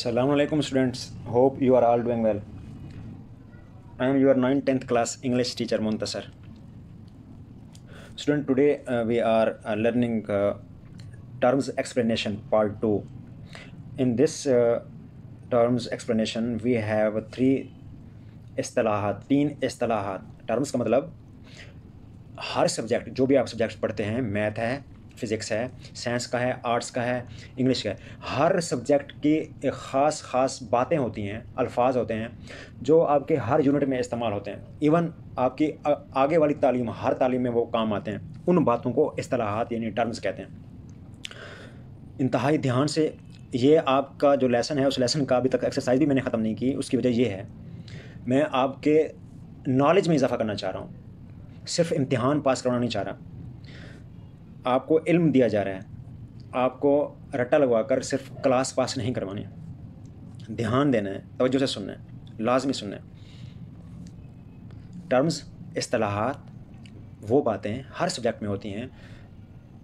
Assalamu alaikum students. Hope you are all doing well. I am your 9th 10th class English teacher Muntasar. Student, today we are learning terms explanation part 2. In this terms explanation we have तीन इस्तिलाहात। Terms का मतलब हर subject, जो भी आप subject पढ़ते हैं, math है, physics है, साइंस का है, आर्ट्स का है, इंग्लिश का है, हर सब्जेक्ट की एक ख़ास बातें होती हैं, अल्फाज होते हैं जो आपके हर यूनिट में इस्तेमाल होते हैं। इवन आपकी आगे वाली तालीम, हर तालीम में वो काम आते हैं। उन बातों को इस्तिलाहात यानी टर्म्स कहते हैं। इंतहाई ध्यान से ये आपका जो लेसन है, उस लेसन का अभी तक एक्सरसाइज भी मैंने ख़त्म नहीं की। उसकी वजह ये है, मैं आपके नॉलेज में इजाफ़ा करना चाह रहा हूँ, सिर्फ इम्तिहान पास करवाना नहीं चाह रहा। आपको इल्म दिया जा रहा है, आपको रट्टा लगवाकर सिर्फ क्लास पास नहीं करवानी। ध्यान देना है, तवज्जो से सुनना है, लाजमी सुनना है। टर्म्स, इस्तिलाहात वो बातें हर सब्जेक्ट में होती हैं।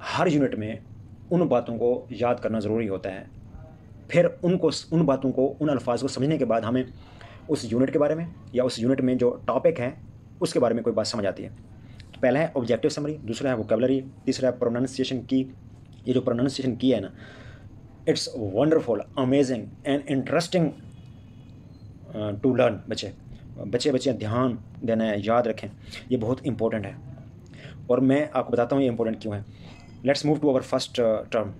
हर यूनिट में उन बातों को याद करना ज़रूरी होता है। फिर उन बातों को, उन अल्फाज को समझने के बाद हमें उस यूनिट के बारे में या उस यूनिट में जो टॉपिक है उसके बारे में कोई बात समझ आती है। तो पहला है ऑब्जेक्टिव समरी, दूसरा है वोकेबलरी, तीसरा है प्रोनाउंसिएशन की। ये जो प्रोनाउंसिएशन की है ना, it's wonderful, amazing and interesting to learn. बच्चे ध्यान देना है, याद रखें, ये बहुत इंपॉर्टेंट है। और मैं आपको बताता हूँ ये इंपॉर्टेंट क्यों है। Let's move to our first term,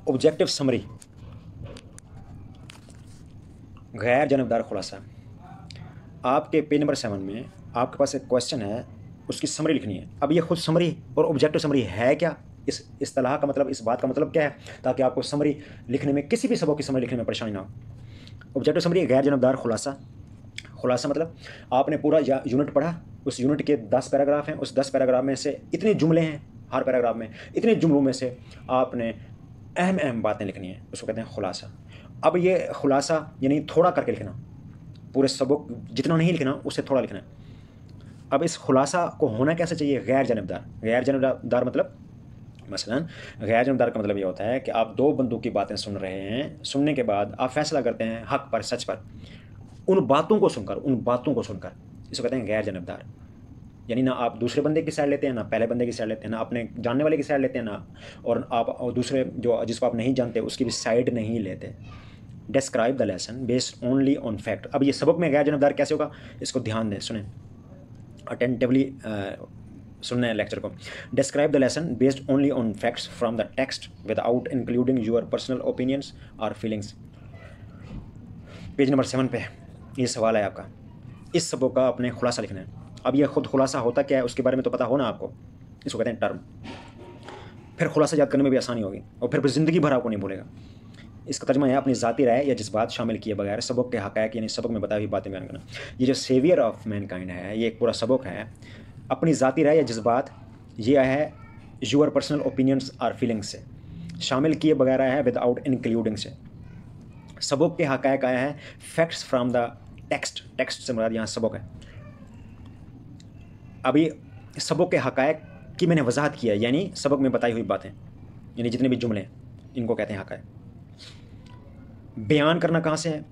objective summary, गैर जानबदार खुलासा। आपके पेज नंबर 7 में आपके पास एक क्वेश्चन है, उसकी समरी लिखनी है। अब ये खुद समरी और ऑब्जेक्टिव समरी है क्या, इस इस्तिलाह का मतलब, इस बात का मतलब क्या है, ताकि आपको समरी लिखने में, किसी भी सबक की समरी लिखने में परेशानी ना हो। ऑब्जेक्टिव समरी, गैर जानबदार खुलासा। खुलासा मतलब आपने पूरा यूनिट पढ़ा, उस यूनिट के 10 पैराग्राफ हैं, उस 10 पैराग्राफ में से इतने जुमले हैं, हर पैराग्राफ में इतने जुमलों में से आपने अहम बातें लिखनी है, उसको कहते हैं खुलासा। अब ये खुलासा यानी थोड़ा करके लिखना, पूरे सबक जितना नहीं लिखना, उससे थोड़ा लिखना है। अब इस खुलासा को होना कैसे चाहिए, गैर जानबदार। गैर जानबदार मतलब, मसलन गैर जानबदार का मतलब ये होता है कि आप दो बंदों की बातें सुन रहे हैं, सुनने के बाद आप फैसला करते हैं हक पर, सच पर, उन बातों को सुनकर, इसको कहते हैं गैर जानबदार। यानी ना आप दूसरे बंदे की साइड लेते हैं, ना पहले बंदे की साइड लेते हैं, ना अपने जानने वाले की साइड लेते हैं, ना और आप और दूसरे जो जिसको आप नहीं जानते उसकी भी साइड नहीं लेते। Describe the lesson based only on fact. अब ये सबक में गैर जानबदार कैसे होगा, इसको ध्यान दें, सुने अटेंटिवली, सुनना है लेक्चर को। Describe the lesson based only on facts from the text without including your personal opinions और फीलिंग्स। पेज नंबर 7 पे ये सवाल है आपका। इस सबक का अपने खुलासा लिखना है। अब यह खुद खुलासा होता क्या है उसके बारे में तो पता हो ना आपको, इसको कहते हैं टर्म। फिर खुलासा याद करने में भी आसानी होगी और फिर ज़िंदगी भर आपको नहीं भूलेगा। इसका तर्जुमा है अपनी ज़ाती राय या जज्बात शामिल किए बगैर सबक के हक़ाइक़ यानी सबक में बताई हुई बातें बयान करना। ये जो सेवियर ऑफ मैनकाइंड है, ये एक पूरा सबक है। अपनी ज़ाती राय या जज्बात, ये है योर पर्सनल ओपिनियंस और फीलिंग्स से, शामिल किए बगैर आया है विदाउट इंक्लूडिंग से। सबक के हक़ाइक़ आया है facts from the text, text से मुराद यहाँ सबक है। अभी सबक के हक़ाइक़ की मैंने वजाहत किया, यानी सबक में बताई हुई बातें, यानी जितने भी जुमले इनको कहते हैं हक़ाइक़। बयान करना कहाँ से है,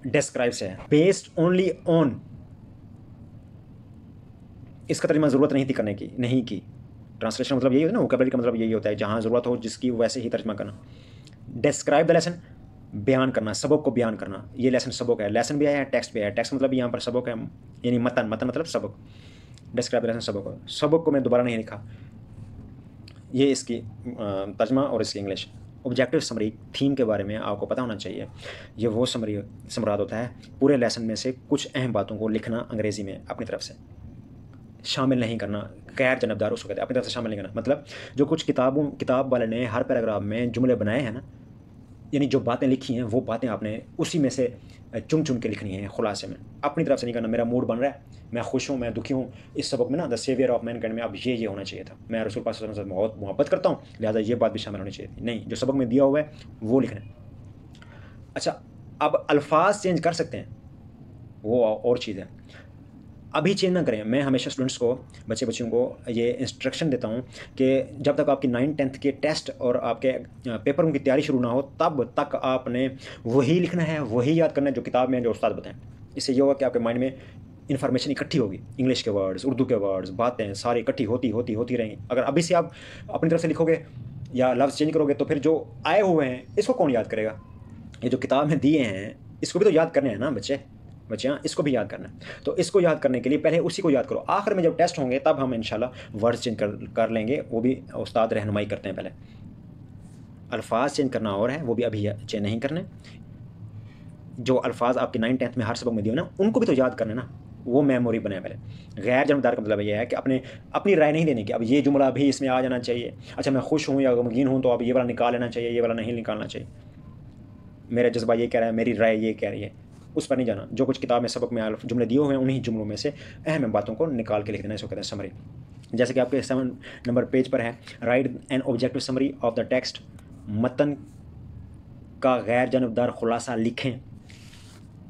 डिस्क्राइब से है। बेस्ड ओनली ऑन, इसका तर्जुमा ज़रूरत नहीं थी करने की, नहीं की। ट्रांसलेशन मतलब यही होता है ना, वोकैबुलरी का मतलब यही होता है, जहाँ ज़रूरत हो जिसकी वैसे ही तर्जुमा करना। डिस्क्राइब द लेसन, बयान करना, सबक को बयान करना। ये लेसन सबक है, लेसन भी आया है, टेक्स्ट भी आया है। टेक्स्ट मतलब यहाँ पर सबक है, यानी मतन मतलब सबक। डिस्क्राइब द लेसन सबक को मैं दोबारा नहीं लिखा, ये इसकी तर्जुमा और इसकी इंग्लिश। ऑब्जेक्टिव समरी, थीम के बारे में आपको पता होना चाहिए। ये वो समरी से मुराद होता है पूरे लेसन में से कुछ अहम बातों को लिखना अंग्रेज़ी में अपनी तरफ से, शामिल नहीं करना। गैर जानबदार उसको कहते हैं, अपनी तरफ से शामिल नहीं करना। मतलब जो कुछ किताब वाले ने हर पैराग्राफ में जुमले बनाए हैं ना, यानी जो बातें लिखी हैं वो बातें आपने उसी में से चुन के लिखनी है खुलासे में, अपनी तरफ से नहीं करना। मेरा मूड बन रहा है, मैं खुश हूँ, मैं दुखी हूँ, इस सबक में ना द सेवियर ऑफ मैनकाइंड में अब ये होना चाहिए था, मैं रसूल पाक सल्लल्लाहु अलैहि वसल्लम से बहुत मोहब्बत करता हूँ, लिहाजा ये बात भी शामिल होनी चाहिए थी। नहीं, जो सबक में दिया हुआ है वो लिखना है। अच्छा, अब अल्फाज चेंज कर सकते हैं, वो और चीज़ है। अभी चेंज ना करें। मैं हमेशा स्टूडेंट्स को, बच्चों को ये इंस्ट्रक्शन देता हूँ कि जब तक आपकी 9th-10th के टेस्ट और आपके पेपर की तैयारी शुरू ना हो, तब तक आपने वही लिखना है, वही याद करना है जो किताब में जो उस्ताद बताएं। इससे ये होगा कि आपके माइंड में इन्फॉर्मेशन इकट्ठी होगी, इंग्लिश के वर्ड्स, उर्दू के वर्ड्स, बातें सारी इकट्ठी होती रहेंगी। अगर अभी से आप अपनी तरफ से लिखोगे या लफ्ज़ चेंज करोगे तो फिर जो आए हुए हैं इसको कौन याद करेगा? ये जो किताब में दिए हैं इसको भी तो याद करने हैं ना बच्चे, हाँ, इसको भी याद करना है। तो इसको याद करने के लिए पहले उसी को याद करो। आखिर में जब टेस्ट होंगे तब हम इंशाल्लाह वर्ड्स चेंज कर लेंगे, वो भी उस्ताद रहनुमाई करते हैं। पहले अल्फाज चेंज करना और है, वो भी अभी चेंज नहीं करने। जो अल्फाज आपके 9th-10th में हर सबक में दिए ना, उनको भी तो याद करना है ना, वो मेमोरी बने। पहले गैर जानबदार का मतलब ये है कि अपनी राय नहीं देने की, अब ये जुमला भी इसमें आ जाना चाहिए, अच्छा मैं खुश हूँ या गमगीन हूँ तो अब ये वाला निकाल लेना चाहिए, ये वाला नहीं निकालना चाहिए, मेरा जज्बा ये कह रहा है, मेरी राय ये कह रही है, उस पर नहीं जाना। जो कुछ किताब में सबक में जुमले दिए हुए हैं उन्हीं जुमलों में से अहम बातों को निकाल के लिख देना, इसको कहते हैं समरी। जैसे कि आपके 7 नंबर पेज पर है, write an objective summary of the text, मतन का गैर जानबदार खुलासा लिखें।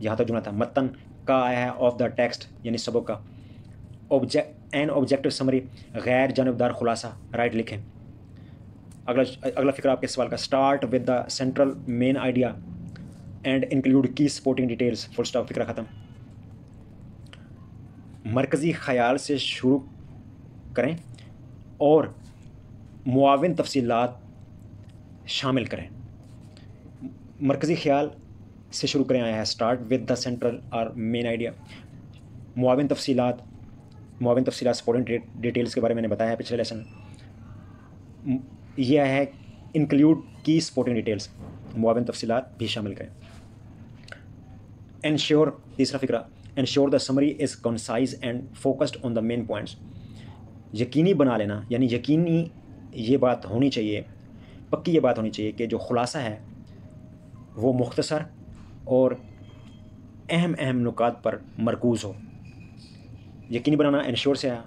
यहाँ तक जुमला था, मतन का आया है ऑफ द टेक्स्ट यानी सबक का, एन ऑब्जेक्टिव समरी गैर जानबदार खुलासा, राइट लिखें। अगला फिक्र आपके सवाल का, start with the central main idea and include की सपोर्टिंग डिटेल्स, फुल स्टॉप, फिक्रा ख़त्म। मरकज़ी ख्याल से शुरू करें और मुआविन तफसीलात शामिल करें। मरकज़ी ख्याल से शुरू करें आया है, स्टार्ट विद द सेंट्रल और मेन आइडिया। मुआविन तफसीलात सपोर्टिंग डिटेल्स के बारे में मैंने बताया है पिछले लेसन में। यह है इंक्लूड की सपोर्टिंग डिटेल्स, मुआविन तफसीलात भी शामिल करें। एंश्योर, तीसरा फिक्रा, ensure the summary is concise and focused on the main points. यकीनी बना लेना, यानी यकीनी ये बात होनी चाहिए, पक्की ये बात होनी चाहिए कि जो खुलासा है वो मुख्तसर और अहम नुकात पर मरकूज़ हो। यकीनी बनाना एंश्योर से है,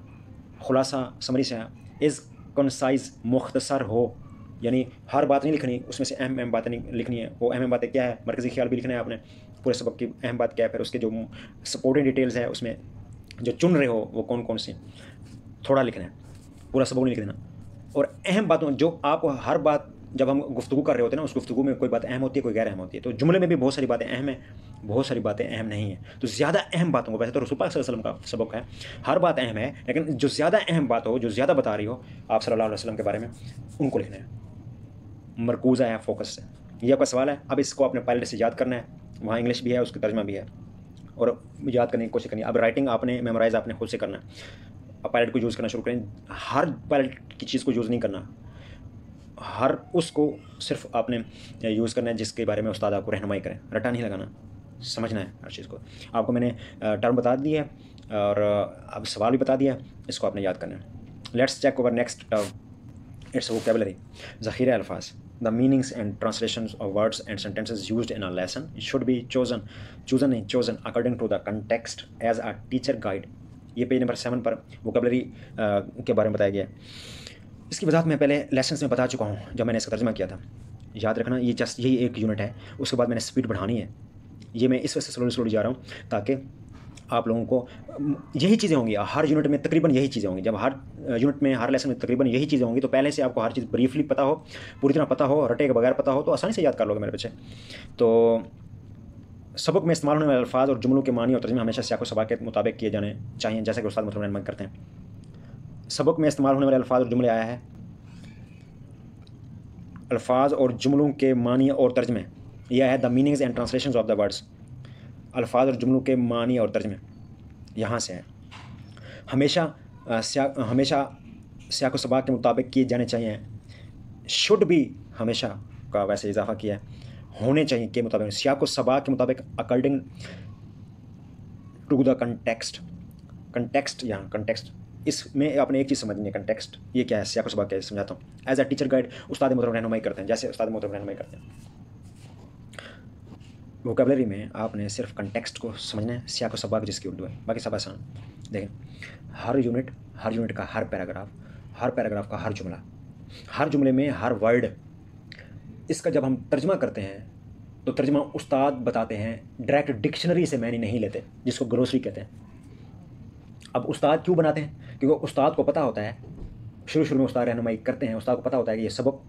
खुलासा समरी से है, इज़ कंसाइज मुख्तसर हो, यानी हर बात नहीं लिखनी, उसमें से अहम बातें नहीं लिखनी है। वो अहम बातें क्या है, मरकज़ी ख्याल भी लिखना है आपने, पूरे सबक की अहम बात क्या है, फिर उसके जो सपोर्टिंग डिटेल्स है उसमें जो चुन रहे हो वो कौन कौन सी, थोड़ा लिखना है, पूरा सबक नहीं लिख देना। और अहम बातों, जो आप हर बात जब हम गुफ्तगू कर रहे होते हैं ना, उस गुफ्तगू में कोई बात अहम होती है, कोई गैर अहम होती है। तो जुमले में भी बहुत सारी बातें अहम है, बहुत सारी बातें अहम नहीं है। तो ज़्यादा अहम बातों को, वैसे तो रसूल पाक सल्लल्लाहु अलैहि वसल्लम का सबक है, हर बात अहम है, लेकिन जो ज़्यादा अहम बात हो, जो ज़्यादा बता रही हो आप सल्लल्लाहु अलैहि वसल्लम के बारे में, उनको लिखना है, मरकूज़ है, फोकस से। ये आपका सवाल है। अब इसको अपने पायलट से याद करना है, वहाँ इंग्लिश भी है, उसका तर्जमा भी है, और याद करने की कोशिश करनी है। अब राइटिंग आपने मेमोराइज़ आपने खुद से करना है। अब पायलट को यूज़ करना शुरू करें। हर पायलट की चीज़ को यूज़ नहीं करना, हर उसको सिर्फ आपने यूज़ करना है जिसके बारे में उस्ताद आपको रहनुमाई करें। रटा नहीं लगाना, समझना है हर चीज़ को। आपको मैंने टर्म बता दी है और अब सवाल भी बता दिया, इसको आपने याद करना है। Let's check over next term, it's vocabulary. ज़ख़ीरा अल्फाज, the meanings and translations of words and sentences used in a lesson should be chosen according to the context as a teacher guide। ये पेज नंबर 7 पर vocabulary के बारे में बताया गया है। इसकी वजाहत मैं पहले लेसन में बता चुका हूँ जब मैंने इसका तर्जुमा किया था। याद रखना, ये जस्ट यही एक यूनिट है, उसके बाद मैंने स्पीड बढ़ानी है। ये मैं इस वजह से स्लोली जा रहा हूँ ताकि आप लोगों को यही चीज़ें होंगी हर यूनिट में, तकरीबन यही चीज़ें होंगी। जब हर यूनिट में, हर लेसन में तकरीबन यही चीज़ें होंगी, तो पहले से आपको हर चीज़ ब्रीफली पता हो, पूरी तरह पता हो, रटे के बगैर पता हो, तो आसानी से याद कर लोगे मेरे बच्चे। तो सबक में इस्तेमाल होने वाले अल्फाज और जुमलों के मानी और तर्जुमे हमेशा सियाक़ व सबाक़ के मुताबिक किए जाने चाहिए, जैसा कि उस्ताद रहनुमाई करते हैं। सबक में इस्तेमाल होने वाले अल्फाज और जुमले आया है, अल्फाज और जुमलों के मानी और तर्जमे। यह है the meanings and translations of the words. अल्फाज और जुमलों के मानी और तर्जमे यहाँ से है। हमेशा सियाक़ व सबाक़ के मुताबिक किए जाने चाहिए। शुड भी हमेशा का वैसे इजाफा किया है, होने चाहिए के मुताबिक, सियाक़ व सबाक़ के मुताबिक, according to the context. Context, यहाँ कंटेक्स्ट, इसमें आपने एक चीज़ समझनी है, कंटेक्स्ट ये क्या है, सियाक़ व सबाक़ क्या है, समझाता हूँ। एज अ टीचर गाइड, उस्ताद मोहतरम रहनुमाई करते हैं, जैसे उस्ताद मोहतरम रहनुमाई करते हैं। वोकेबलरी में आपने सिर्फ कंटेक्स्ट को समझना है, सियाक़ व सबाक़ जिसकी उर्दू है, बाकी सब आसान। देखें, हर यूनिट का हर पैराग्राफ का हर जुमला, हर जुमले में हर वर्ड, इसका जब हम तर्जमा करते हैं तो तर्जमा उस्ताद बताते हैं, डायरेक्ट डिक्शनरी से मैंने नहीं लेते, जिसको ग्रोसरी कहते हैं। अब उस्ताद क्यों बनाते हैं? क्योंकि उस्ताद को पता होता है, शुरू में उस्ताद रहनुमाई करते हैं, उस्ताद को पता होता है कि ये सबक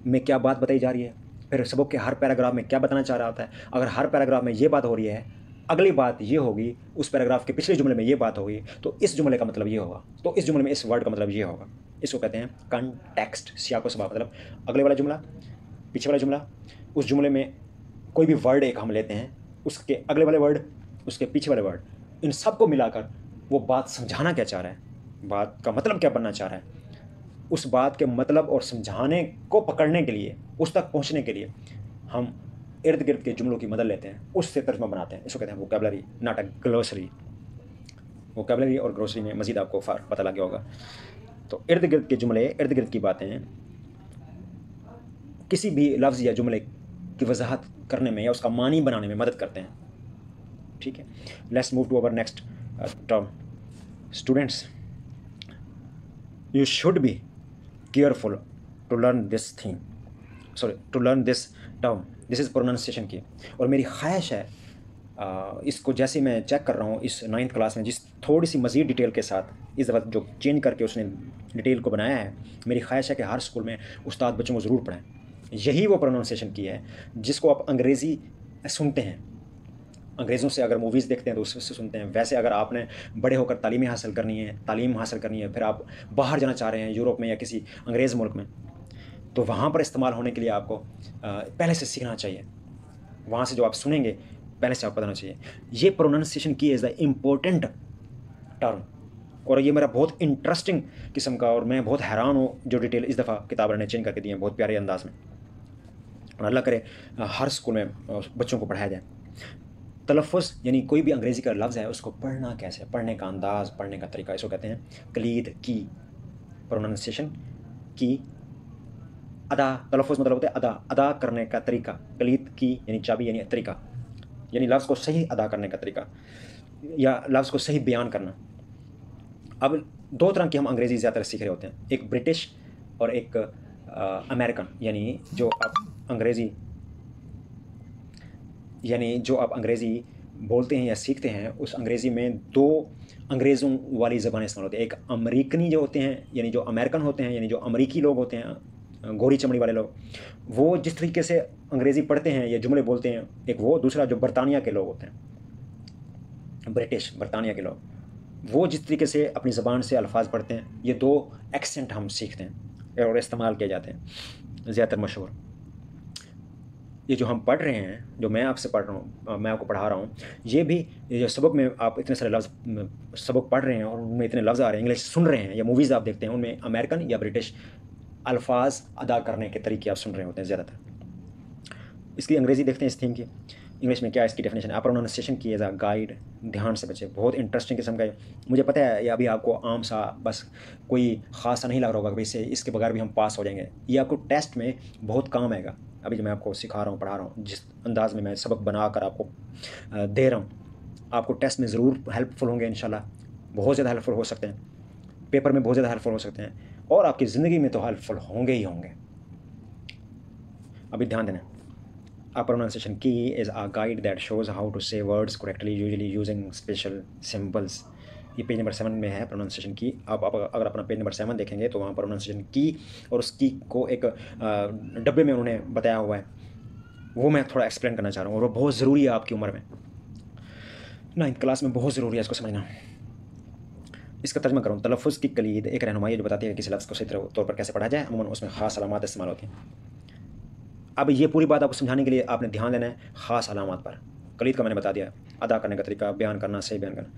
में क्या बात बताई जा रही है, फिर सबक के हर पैराग्राफ में क्या बताना चाह रहा होता है। अगर हर पैराग्राफ में ये बात हो रही है, अगली बात ये होगी, उस पैराग्राफ के पिछले जुमले में ये बात होगी, तो इस जुमले का मतलब ये होगा, तो इस जुमले में इस वर्ड का मतलब ये होगा। इसको कहते हैं कॉन्टेक्स्ट, सियाको सबाब, मतलब अगले वाला जुमला, पीछे वाला जुमला, उस जुमले में कोई भी वर्ड एक हम लेते हैं, उसके अगले वाले वर्ड, उसके पीछे वाले वर्ड, इन सब को मिलाकर वो बात समझाना क्या चाह रहा है, बात का मतलब क्या बनना चाह रहा है, उस बात के मतलब और समझाने को पकड़ने के लिए, उस तक पहुंचने के लिए हम इर्द गिर्द के जुमलों की मदद लेते हैं, उससे तर्जमा बनाते हैं। इसको कहते हैं vocabulary, not a glossary. Vocabulary और ग्लोसरी में मज़ीद आपको फ़र्क पता लग गया होगा। तो इर्द गिर्द के जुमले, इर्द गिर्द की बातें किसी भी लफ्ज़ या जुमले की वजाहत करने में या उसका मानी बनाने में मदद करते हैं। ठीक है, let's move to our next term. Students, you should be careful to learn this thing, sorry to learn this term, this is pronunciation की। और मेरी ख्वाहिश है इसको जैसे मैं चेक कर रहा हूँ इस 9th क्लास में, जिस थोड़ी सी मज़ीद डिटेल के साथ इस दफ़ा जो चेंज करके उसने डिटेल को बनाया है, मेरी ख्वाहिश है कि हर स्कूल में उस्ताद बच्चों को ज़रूर पढ़ाएं। यही वो प्रोनाउंसिएशन की है जिसको आप अंग्रेज़ी सुनते हैं, अंग्रेज़ों से अगर मूवीज़ देखते हैं तो उससे सुनते हैं। वैसे अगर आपने बड़े होकर तालीम हासिल करनी है, फिर आप बाहर जाना चाह रहे हैं यूरोप में या किसी अंग्रेज़ मुल्क में, तो वहाँ पर इस्तेमाल होने के लिए आपको पहले से सीखना चाहिए। वहाँ से जो आप सुनेंगे पहले से आपको पता होना चाहिए। ये प्रोनाउंसिएशन की इज़ द इम्पोर्टेंट टर्म, और ये मेरा बहुत इंटरेस्टिंग किस्म का, और मैं बहुत हैरान हूँ जो डिटेल इस दफ़ा किताब ने चेंज करके दी है बहुत प्यारे अंदाज में। और अल्लाह करे हर स्कूल में बच्चों को पढ़ाया जाए। तलफ़ुज़ यानी कोई भी अंग्रेज़ी का लफ्ज़ है उसको पढ़ना कैसे, पढ़ने का अंदाज़, पढ़ने का तरीका, इसको कहते हैं कलीद की। प्रोनाउंसिएशन की, अदा, तलफ़ुज़ मतलब होता है अदा, अदा करने का तरीका। कलीद की यानी चाबी, यानी तरीका, यानी लफ्ज़ को सही अदा करने का तरीका या लफ्ज़ को सही बयान करना। अब 2 तरह की हम अंग्रेज़ी ज़्यादातर सीख रहे होते हैं, एक ब्रिटिश और एक अमेरिकन। यानी जो आप अंग्रेज़ी बोलते हैं या सीखते हैं, उस अंग्रेज़ी में 2 अंग्रेज़ों वाली ज़बानें इस्तेमाल होती है। एक अमेरिकनी जो होते हैं, यानी जो अमेरिकन होते हैं, यानी जो अमरीकी लोग होते हैं, गोरी चमड़ी वाले लोग, वो जिस तरीके से अंग्रेज़ी पढ़ते हैं या जुमले बोलते हैं, एक वो। दूसरा जो बरतानिया के लोग होते हैं, ब्रिटिश बरतानिया के लोग, वो जिस तरीके से अपनी ज़बान से अल्फाज पढ़ते हैं, ये 2 एक्सेंट हम सीखते हैं और इस्तेमाल किए जाते हैं ज़्यादातर मशहूर। ये जो हम पढ़ रहे हैं, जो मैं आपसे पढ़ रहा हूँ, मैं आपको पढ़ा रहा हूँ, ये भी जो सबक में आप इतने सारे लफ्ज़ सबक पढ़ रहे हैं और उनमें इतने लफ्ज़ आ रहे हैं, इंग्लिश सुन रहे हैं, या मूवीज़ आप देखते हैं उनमें अमेरिकन या ब्रिटिश अल्फाज अदा करने के तरीके आप सुन रहे होते हैं ज़्यादातर। इसकी अंग्रेज़ी देखते हैं इस थीम की, इंग्लिश में क्या इसकी डेफिनेशन है। प्रोनाउंसिएशन की एज अ गाइड, ध्यान से बचे, बहुत इंटरेस्टिंग किस्म का है। मुझे पता है ये अभी आपको आम सा बस कोई ख़ास सा नहीं लग रहा होगा कि इससे इसके बगैर भी हम पास हो जाएंगे। ये आपको टेस्ट में बहुत काम आएगा। अभी जो मैं आपको सिखा रहा हूँ, पढ़ा रहा हूँ, जिस अंदाज़ में मैं सबक बना कर आपको दे रहा हूँ, आपको टेस्ट में ज़रूर हेल्पफुल होंगे इंशाल्लाह। बहुत ज़्यादा हेल्पफुल हो सकते हैं, पेपर में बहुत ज़्यादा हेल्पफुल हो सकते हैं, और आपकी ज़िंदगी में तो हेल्पफुल होंगे ही होंगे। अभी ध्यान देना, a pronunciation key is a guide that shows how to say words correctly, usually using special symbols। ये पेज नंबर 7 में है प्रोनाउंसिएशन की। आप अगर अपना पेज नंबर 7 देखेंगे तो वहाँ प्रोनाउंसिएशन की और उस की को एक डब्बे में उन्होंने बताया हुआ है, वो मैं थोड़ा एक्सप्लेन करना चाह रहा हूँ, और वो बहुत ज़रूरी है आपकी उम्र में, 9th क्लास में बहुत ज़रूरी है इसको समझना। इसका तर्जमा करूँ, तलफ़ुज़ की कलीद एक रहनुमाई जो बताती है कि किसी लफ्ज़ को सही तौर पर कैसे पढ़ा जाए, अमूमन उसमें ख़ास अलामात इस्तेमाल होती हैं। अब ये पूरी बात आपको समझाने के लिए आपने ध्यान देना है ख़ास अलामात पर। कलीद का मैंने बता दिया, अदा करने का तरीका, बयान करना, सही बयान करना।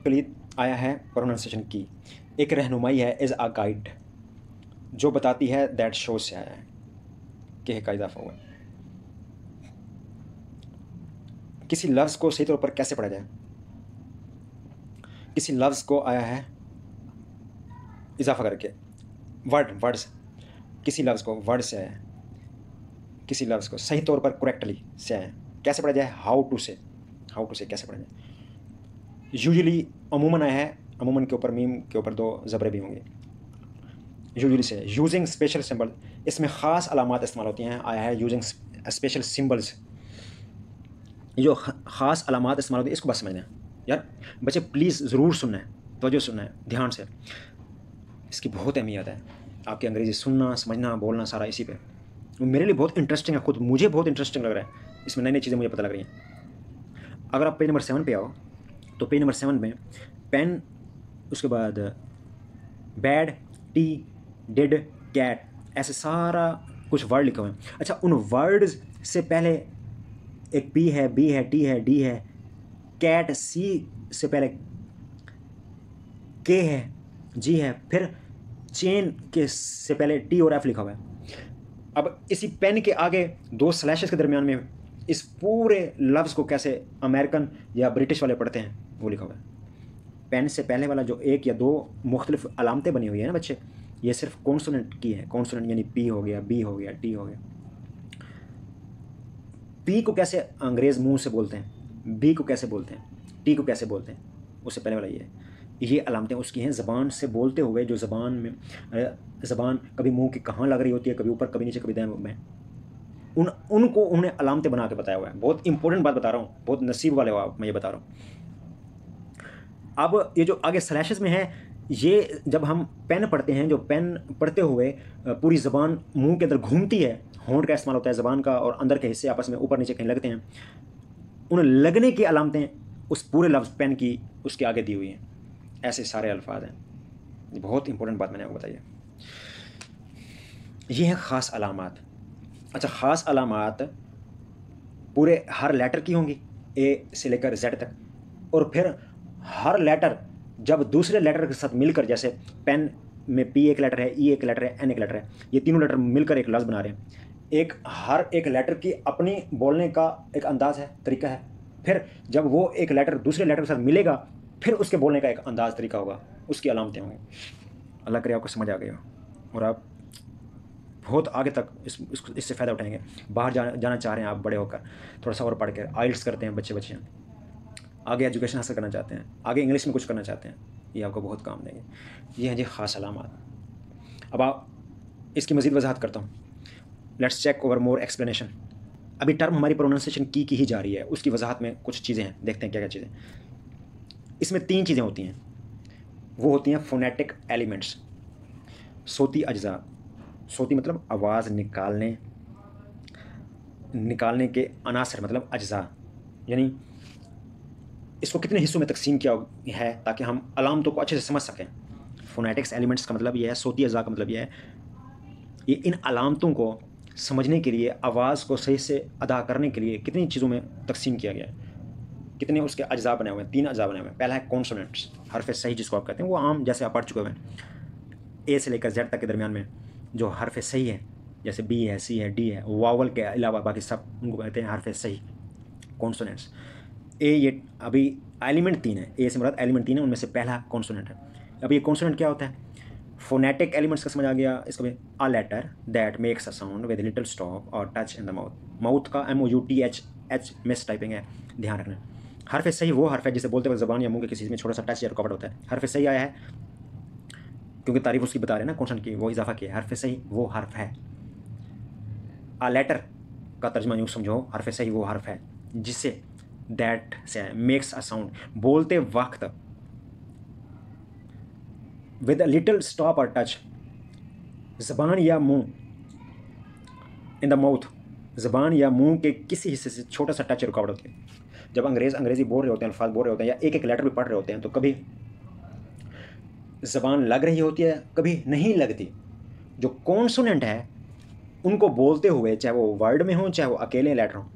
कलीद आया है प्रोनाउंसिएशन की, एक रहनुमाई है, इज़ अ गाइड, जो बताती है, दैट शोज से आया है कि का इजाफा हुआ है। किसी लफ्ज़ को सही तौर पर कैसे पढ़ा जाए, किसी लफ्ज़ को आया है इजाफा करके, वर्ड्स, किसी लफ्ज़ को वर्ड से आया है, किसी लफ्ज़ को सही तौर पर करेक्टली से आया है, कैसे पढ़ा जाए, हाउ टू से कैसे पढ़ा जाए। यूजुअली अमूमन आया है, अमूमन के ऊपर मीम के ऊपर 2 ज़बरे भी होंगे, यूजुअली से। यूजिंग स्पेशल सिंबल, इसमें ख़ास अलामात इस्तेमाल होती हैं, आया है यूजिंग स्पेशल सिंबल्स। ये जो ख़ास अलामात इस्तेमाल होती है इसको बस समझना है, यार बच्चे प्लीज़ ज़रूर सुनना है, तवज्जो सुनना है ध्यान से, इसकी बहुत अहमियत है। आपकी अंग्रेज़ी सुनना, समझना, बोलना सारा इसी पे। मेरे लिए बहुत इंटरेस्टिंग है, खुद मुझे बहुत इंटरेस्टिंग लग रहा है, इसमें नई नई चीज़ें मुझे पता लग रही हैं। अगर आप पेज नंबर 7 पे आओ तो पेज नंबर 7 में पेन, उसके बाद बैड, टी, डिड, कैट, ऐसे सारा कुछ वर्ड लिखे हुए हैं। अच्छा, उन वर्ड्स से पहले एक पी है, बी है, टी है, डी है, कैट सी से पहले के है, जी है, फिर चेन के से पहले टी और एफ लिखा हुआ है। अब इसी पेन के आगे 2 स्लैशेस के दरमियान में इस पूरे लफ्ज़ को कैसे अमेरिकन या ब्रिटिश वाले पढ़ते हैं वो लिखा हुआ है। पेन से पहले वाला जो 1 या 2 मुख्तलिफ अलामतें बनी हुई हैं ना बच्चे, ये सिर्फ कॉन्सोनेंट की है। कॉन्सोनेंट यानी पी हो गया, बी हो गया, टी हो गया। पी को कैसे अंग्रेज़ मुंह से बोलते हैं, बी को कैसे बोलते हैं, टी को कैसे बोलते हैं, उससे पहले वाला ये अलामतें उसकी हैं ज़बान से बोलते हुए। जो ज़बान में ज़बान कभी मुंह की कहाँ लग रही होती है, कभी ऊपर, कभी नीचे, कभी दाएं में, उनको उन्हें अलामतें बना के बताया हुआ है। बहुत इंपॉर्टेंट बात बता रहा हूँ, बहुत नसीब वाले हो आप, मैं ये बता रहा हूँ। अब ये जो आगे स्लैशेस में है, ये जब हम पेन पढ़ते हैं, जो पेन पढ़ते हुए पूरी ज़बान मुंह के अंदर घूमती है, होंठ का इस्तेमाल होता है ज़बान का, और अंदर के हिस्से आपस में ऊपर नीचे कहीं लगते हैं, उन लगने की अलामतें उस पूरे लफ्ज़ पेन की उसके आगे दी हुई हैं। ऐसे सारे अल्फाज हैं। ये बहुत इंपॉर्टेंट बात मैंने आपको बताई है। ये हैं ख़ास अलामात। अच्छा, ख़ास अलामात पूरे हर लेटर की होंगी, ए से लेकर जेड तक, और फिर हर लेटर जब दूसरे लेटर के साथ मिलकर, जैसे पेन में पी एक लेटर है, ई एक लेटर है, एन एक लेटर है, ये तीनों लेटर मिलकर एक लफ्ज़ बना रहे हैं। हर एक लेटर की अपनी बोलने का एक अंदाज़ है, तरीका है। फिर जब वो एक लेटर दूसरे लेटर के साथ मिलेगा, फिर उसके बोलने का एक अंदाज़, तरीका होगा, उसकी अलामतें होंगी। अल्लाह करे आपको समझ आ गई हो और आप बहुत आगे तक इससे फ़ायदा उठाएंगे। बाहर जाना चाह रहे हैं आप बड़े होकर, थोड़ा सा और पढ़ कर आइल्स करते हैं बच्चे आगे एजुकेशन हासिल करना चाहते हैं, आगे इंग्लिश में कुछ करना चाहते हैं, ये आपको बहुत काम देंगे। ये हैं जी ख़ास अलामात। अब आप इसकी मज़ीद वजाहत करता हूँ। Let's check over more explanation. अभी टर्म हमारी प्रोनाउंसिएशन की ही जा रही है, उसकी वजाहत में कुछ चीज़ें हैं, देखते हैं क्या क्या चीज़ें। इसमें 3 चीज़ें होती हैं, वो होती हैं फोनेटिक एलिमेंट्स, सोती अज्जा। सोती मतलब आवाज़ निकालने के अनासर, मतलब अज्जा, यानी इसको कितने हिस्सों में तकसीम किया है ताकि हम अलामतों को अच्छे से समझ सकें। फोनेटिक्स एलिमेंट्स का मतलब ये है, सोती अज्जा का मतलब ये है, ये इन अलामतों को समझने के लिए, आवाज़ को सही से अदा करने के लिए कितनी चीज़ों में तकसीम किया गया है, कितने उसके अज्जा बने हुए हैं। 3 अज्जा बने हुए हैं। पहला है कॉन्सोनेंट्स, हरफ सही जिसको आप कहते हैं, वो आम जैसे आप पढ़ चुके हुए हैं। ए से लेकर जेड तक के दरमियान में जो हरफ सही है, जैसे बी है, सी है, डी है, वावल के अलावा बाकी सब, उनको कहते हैं हरफ सही, कॉन्सोनेंट्स। ये अभी एलिमेंट 3 है, ए से मुराद एलिमेंट 3 है, उनमें से पहला कॉन्सोनेंट है। अब ये कॉन्सोनेंट क्या होता है? फोनेटिक एलिमेंट्स का समझ आ गया। इसका भी a letter that makes a sound with little stop और touch in the mouth. Mouth का MOUTH मिस टाइपिंग है, ध्यान रखना। हरफ सही वो हरफ है जिसे बोलते वक्त ज़बान या मुंह के किसी चीज़ में छोटा सा टच या रुकावट होता है। हरफ सही आया है क्योंकि तारीफ उसकी बता रहे हैं ना, कॉन्सोनेंट की, वो इजाफा किया। हरफ सही वो हरफ है। अ लेटर का तर्जमा यूँ समझो, हरफ सही वो हरफ है जिससे दैट से मेक्स अ साउंड, बोलते वक्त विद अ लिटिल स्टॉप और टच, ज़बान या मुंह, इन द माउथ, ज़बान या मुंह के किसी हिस्से से छोटा सा टच रुकावट होती है। जब अंग्रेज़ी बोल रहे होते हैं, अल्फाज बोल रहे होते हैं, या एक लेटर भी पढ़ रहे होते हैं, तो कभी ज़बान लग रही होती है, कभी नहीं लगती। जो कॉन्सोनेंट है उनको बोलते हुए, चाहे वो वर्ड में हो चाहे वो अकेले लेटर हो,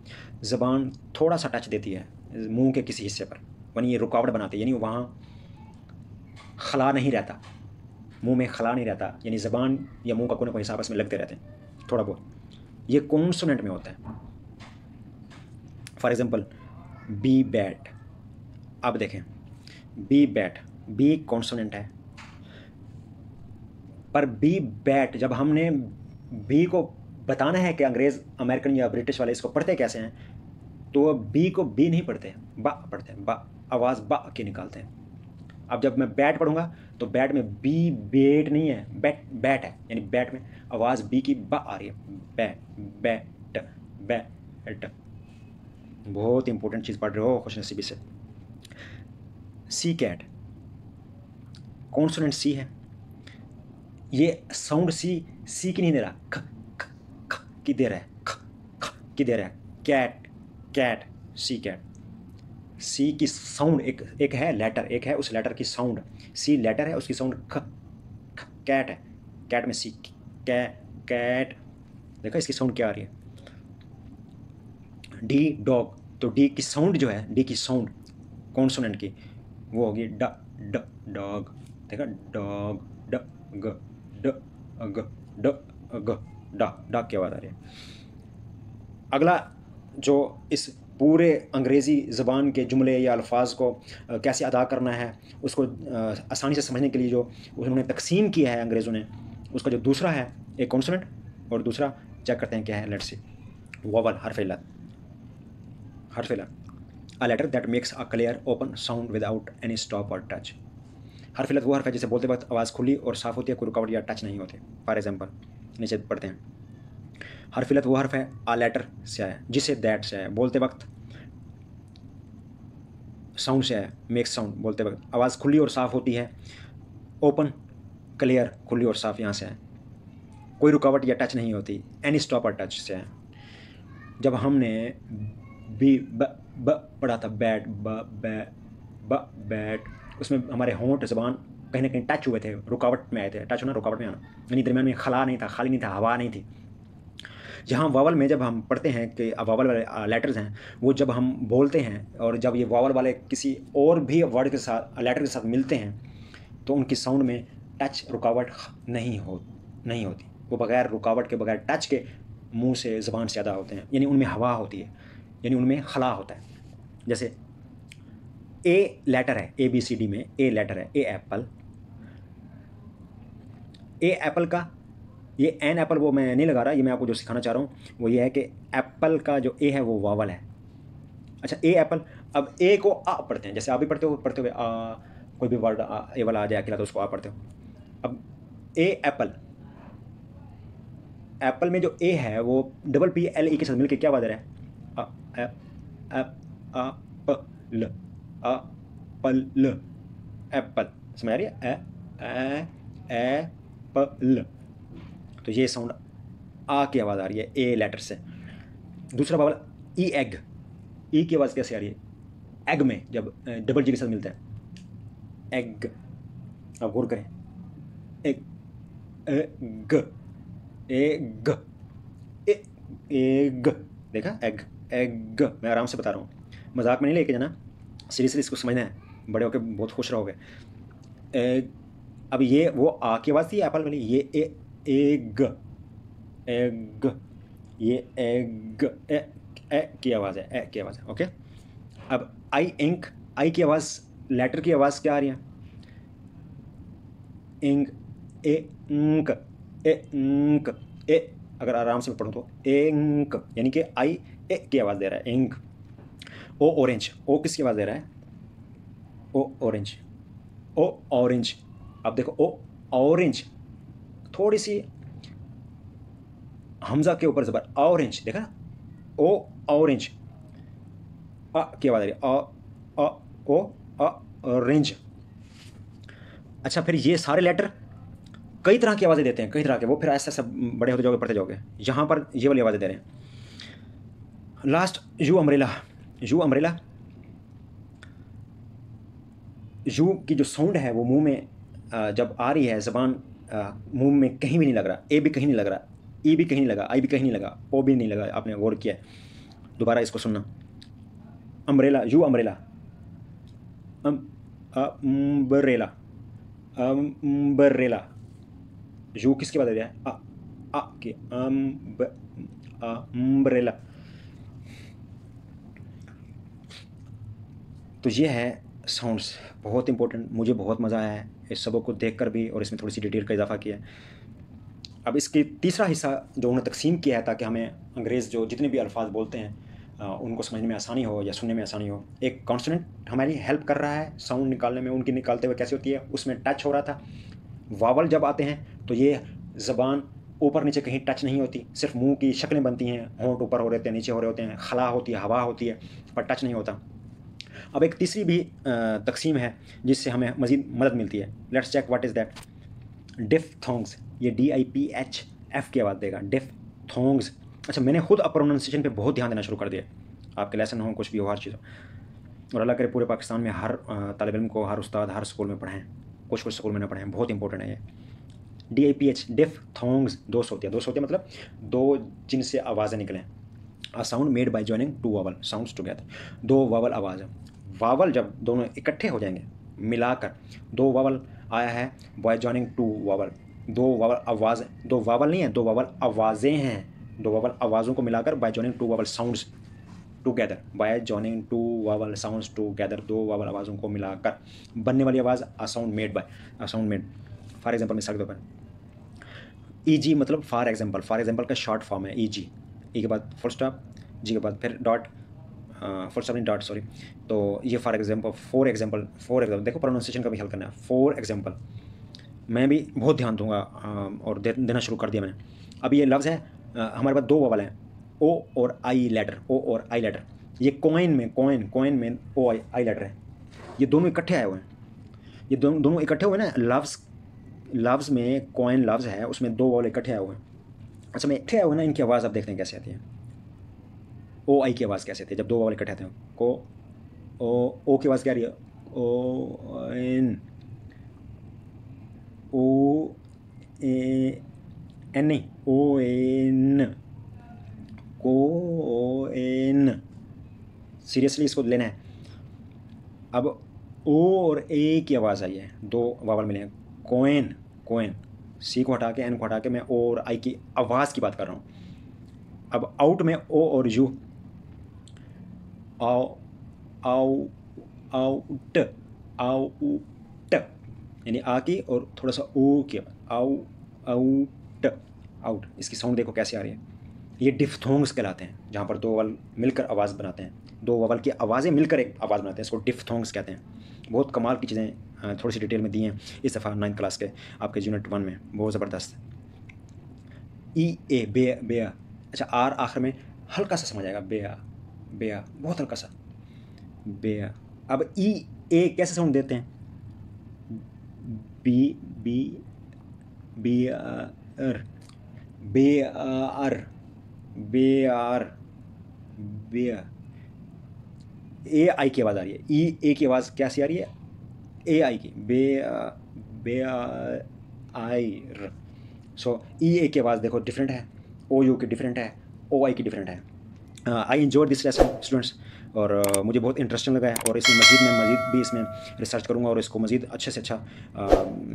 ज़बान थोड़ा सा टच देती है मुंह के किसी हिस्से पर, वहीं ये रुकावट बनाती है, यानी वहाँ खला नहीं रहता, मुंह में खला नहीं रहता, यानी ज़बान या मुंह का कोने को हिस्सा आपस में लगते रहते हैं थोड़ा बहुत। ये कॉन्सोनेंट में होता है। For example B bat. अब देखें बी बैट, बी कॉन्सोनेंट है, पर बी बैट जब हमने बी को बताना है कि अंग्रेज़, अमेरिकन या ब्रिटिश वाले इसको पढ़ते कैसे हैं, तो बी को बी नहीं पढ़ते, बा पढ़ते हैं, बा, आवाज़ बा की निकालते हैं। अब जब मैं बैट पढ़ूंगा तो बैट में बी बेट नहीं है, बैट बैट है, यानी बैट में आवाज़ बी की बा आ रही है, बैट बैट बैट। बहुत इंपॉर्टेंट चीज़ पढ़ रहे हो खुशनसीबी से। सी कैट, कॉन्सोनेंट सी है, ये साउंड सी की नहीं दे रहा, ख ख ख की दे रहा है, ख ख की दे रहा है। कैट कैट सी कैट, सी की साउंड एक है लेटर, एक है उस लेटर की साउंड। सी लेटर है, उसकी साउंड ख ख। कैट है, कैट में सी, कैट। देखा इसकी साउंड क्या आ रही है। डी डॉग, तो डी की साउंड जो है, डी की साउंड कॉन्सोनेंट की वो होगी ड ड डॉग। देखा डॉग, ड ग ड ग ड ग, डॉग की आवाज़ आ रही है। अगला जो इस पूरे अंग्रेज़ी ज़बान के जुमले या अल्फाज को कैसे अदा करना है, उसको आसानी से समझने के लिए जो उन्होंने तकसीम किया है अंग्रेज़ों ने, उसका जो दूसरा है एक कॉन्सोनेंट और दूसरा चेक करते हैं क्या है। लेट्स सी, वोवल, हर्फ इल्लत, हर्फ इल्लत, a letter that makes a clear open sound without any stop और टच। हर्फ इल्लत वो हर्फ है जिसे बोलते वक्त आवाज़ खुली और साफ़ होती है, कोई रुकावट या टच नहीं होती। फॉर एग्जाम्पल नीचे पढ़ते हैं, हर्फ इल्लत वो हर्फ है आ लेटर से आया, जिसे दैट से आया, बोलते वक्त साउंड से आया, मेक्स साउंड, बोलते वक्त आवाज़ खुली और साफ़ होती है, ओपन क्लियर, खुली और साफ़ यहाँ से आया, कोई रुकावट या टच नहीं होती, एनी स्टॉप और टच से आया। जब हमने बी ब पढ़ा था, बैट ब बैट, उसमें हमारे होंठ ज़बान कहीं ना कहीं टच हुए थे, रुकावट में आए थे। टच होना रुकावट में आना, यानी दरमियान में खला नहीं था, खाली नहीं था, हवा नहीं थी। जहाँ वावल में जब हम पढ़ते हैं कि वावल वाले लेटर्स हैं, वो जब हम बोलते हैं और जब ये वावल वाले किसी और भी वर्ड के साथ, लेटर के साथ मिलते हैं, तो उनकी साउंड में टच रुकावट नहीं होती। वो बग़ैर रुकावट के, बग़ैर टच के मुंह से, ज़बान से अदा होते हैं, यानी उनमें हवा होती है, यानी उनमें खला होता है। जैसे ए लेटर है, ABCD में ए लेटर है, ए एप्पल का, ये एन एप्पल वो मैं नहीं लगा रहा, ये मैं आपको जो सिखाना चाह रहा हूँ वो ये है कि एप्पल का जो ए है वो वावल है। अच्छा, ए एप्पल, अब ए को आ पढ़ते हैं, जैसे आप भी पढ़ते हुए आ, कोई भी वर्ड ए वाला आ जाए अकेला तो उसको आ पढ़ते हो। अब ए एप्पल, एप्पल में जो ए है वो PPLE के साथ मिलकर क्या आवाज़ है, ल, एप्पल, समझ आ रही है, एप्पल, तो ये साउंड आ की आवाज़ आ रही है ए लेटर से। दूसरा वावल ई, एग, ई की आवाज़ कैसे आ रही है, एग में जब डबल जी के साथ मिलता है, एग। अब गौर करें, एग, एग, देखा, एग, मैं आराम से बता रहा हूँ, मजाक में नहीं लेके जाना, सीरियसली इसको समझना है, बड़े होकर बहुत खुश रहोगे। एग, अब ये वो आ की आवाज़ थी एप्पल वाली, ये एग, ये एग, ए की आवाज़ है, ए की आवाज़ है, ओके। अब आई, इंक, आई की आवाज़, लेटर की आवाज़ क्या आ रही है, इंक, इंक, इंक, ए, अगर आराम से पढ़ूँ तो इंक, यानी कि आई ए की आवाज़ दे रहा है, इंक। ओ ऑरेंज, ओ किसकी आवाज़ दे रहा है, ओ ऑरेंज, ओ ऑरेंज। अब देखो ओ ऑरेंज, थोड़ी सी हमजा के ऊपर ज़बर, ऑरेंज, देखा, ओ ऑरेंज, अ की आवाज़ आ रही है, ओ ऑरेंज। अच्छा, फिर ये सारे लेटर कई तरह की आवाज़ें देते हैं, कई तरह के, वो फिर ऐसा सब बड़े होते जाओगे, पढ़ते जाओगे। यहाँ पर ये वाली आवाज़ें दे रहे हैं। Last you umbrella, you umbrella, you की जो साउंड है वो मुंह में जब आ रही है, ज़बान मुंह में कहीं भी नहीं लग रहा, ए भी कहीं नहीं लग रहा, ई भी कहीं नहीं लगा, आई भी कहीं नहीं लगा, ओ भी नहीं लगा, आपने गौर किया है। दोबारा इसको सुनना, umbrella, you umbrella, umbrella, umbrella, you किसकी बात है, आ की, अम्ब्रेला। तो ये है साउंड्स, बहुत इंपॉर्टेंट, मुझे बहुत मज़ा आया है इस सबक को देखकर भी, और इसमें थोड़ी सी डिटेल का इजाफा किया है। अब इसके तीसरा हिस्सा जो उन्होंने तकसीम किया है ताकि हमें अंग्रेज़ जो जितने भी अल्फाज बोलते हैं उनको समझने में आसानी हो या सुनने में आसानी हो। एक कॉन्सोनेंट हमारी हेल्प कर रहा है साउंड निकालने में, उनकी निकालते हुए कैसे होती है, उसमें टच हो रहा था। वावल जब आते हैं तो ये ज़बान ऊपर नीचे कहीं टच नहीं होती, सिर्फ मुंह की शक्लें बनती हैं, होंठ ऊपर हो रहे होते हैं, नीचे हो रहे होते हैं, खला होती है, हवा होती है, पर टच नहीं होता। अब एक तीसरी भी तकसीम है जिससे हमें मज़ीद मदद मिलती है। Let's check what is that. Diphthongs, ये DIPHF की आवाज़ देगा, डिफ्थोंग्स। अच्छा, मैंने खुद अब प्रोनाउंसिएशन पे बहुत ध्यान देना शुरू कर दिया। आपके लेसन हो, कुछ भी हो, हर चीज़ हो, और अल्लाह करे पूरे पाकिस्तान में हर तालिब इल्म को, हर उस्ताद हर स्कूल में पढ़ाएँ, कुछ स्कूल में ना पढ़ाएँ, बहुत इंपॉर्टेंट है ये। DIPH, डिफ्थोंग्स, दो सोतियाँ मतलब दो जिनसे आवाज़ें निकलें। A sound made by joining two vowel sounds together, दो वावल आवाज़ है। वावल जब दोनों इकट्ठे हो जाएंगे, मिलाकर दो वावल आया है, बाय जॉइनिंग टू वावल, दो वावल आवाज़, दो वावल नहीं है, दो वावल आवाज़ें हैं, दो वावल आवाज़ों को मिलाकर bye joining two vowel sounds together, bye joining two vowel sounds together, दो वावल आवाज़ों को मिलाकर बनने वाली आवाज़ a sound made by, a sound made. For example मिसाल के तौर पर EG मतलब फॉर एग्जाम्पल का शॉर्ट फॉर्म है EG, ई के बाद फुल स्टॉप, जी के बाद फिर डॉट, फुल स्टॉप नहीं डॉट, सॉरी। तो ये फॉर एग्जाम्पल देखो प्रोनाउंसिएशन का भी हल करना है। फॉर एग्जाम्पल मैं भी बहुत ध्यान दूंगा और देना शुरू कर दिया मैंने। अब ये लफ्ज़ है, हमारे पास दो वावल हैं, O और I लेटर। ये कोइन में O I लेटर है, ये दोनों इकट्ठे आए हुए हैं, ये दोनों इकट्ठे हुए ना। लफ्ज़ में कोइन लफ्ज़ है, उसमें दो वावल इकट्ठे आए हुए हैं। अच्छा, मैं इकट्ठे आए हुए ना, इनकी आवाज़ आप देखते हैं कैसे आती है। OI की आवाज़ कैसे आती है जब दो वावल इकट्ठे आते हैं? ओ की आवाज़ क्या आ रही है? एन नहीं, ON, सीरियसली इसको लेना है। अब O और A की आवाज़ आई है, दो वावल मिले हैं, कोइन, C को हटा के N को हटा के मैं O और I की आवाज़ की बात कर रहा हूँ। अब आउट में O और U, आउट यानी आ की और थोड़ा सा ओ की, आउट, इसकी साउंड देखो कैसे आ रही है। ये डिफ्थोंग्स कहलाते हैं, जहाँ पर दो वावल मिलकर आवाज़ बनाते हैं, दो वावल की आवाज़ें मिलकर एक आवाज़ बनाते हैं, इसको डिफ्थोंग्स कहते हैं। बहुत कमाल की चीज़ें थोड़ी सी डिटेल में दी हैं इस दफ़ा 9th क्लास के आपके यूनिट 1 में, बहुत ज़बरदस्त। EA बेया। अच्छा, R आखिर में हल्का सा समझ आएगा, बेया बहुत हल्का सा, बेया। अब EA कैसे साउंड देते हैं? बेयर। AI की आवाज़ आ रही है, EA की आवाज़ कैसी आ रही है? AI की, बेयर। सो EA की आवाज़ देखो डिफरेंट है, OU की डिफरेंट है, OI की डिफरेंट है। I enjoyed this lesson students, और मुझे बहुत इंटरेस्टिंग लगा है, और इसमें मज़ीद भी इसमें रिसर्च करूँगा और इसको मज़ीद अच्छे से अच्छा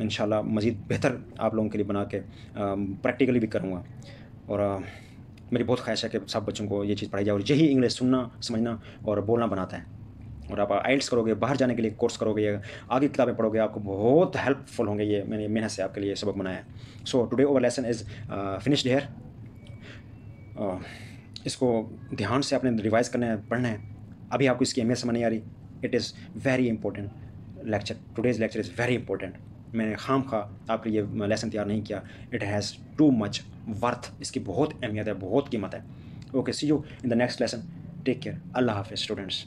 इंशाल्लाह मज़ीद बेहतर आप लोगों के लिए बना के प्रैक्टिकली भी करूँगा। और मेरी बहुत ख्वाहिश है कि सब बच्चों को ये चीज़ पढ़ाई जाए, और यही इंग्लिश सुनना, समझना और बोलना बनाता है। और आप IELTS करोगे, बाहर जाने के लिए कोर्स करोगे, या आगे किताबें पढ़ोगे, आपको बहुत हेल्पफुल होंगे। ये मैंने मेहनत से आपके लिए सबक बनाया है। So today our lesson is finished here. इसको ध्यान से आपने रिवाइज़ करना है, पढ़ना है। अभी आपको इसकी अहमियत समझ नहीं आ रही। It is very important lecture, today's lecture is very important. मैंने खामखा आपके लिए लेसन तैयार नहीं किया। It has too much worth, इसकी बहुत अहमियत है, बहुत कीमत है। Okay, see you in the next lesson. Take care, अल्लाह हाफिज़ स्टूडेंट्स।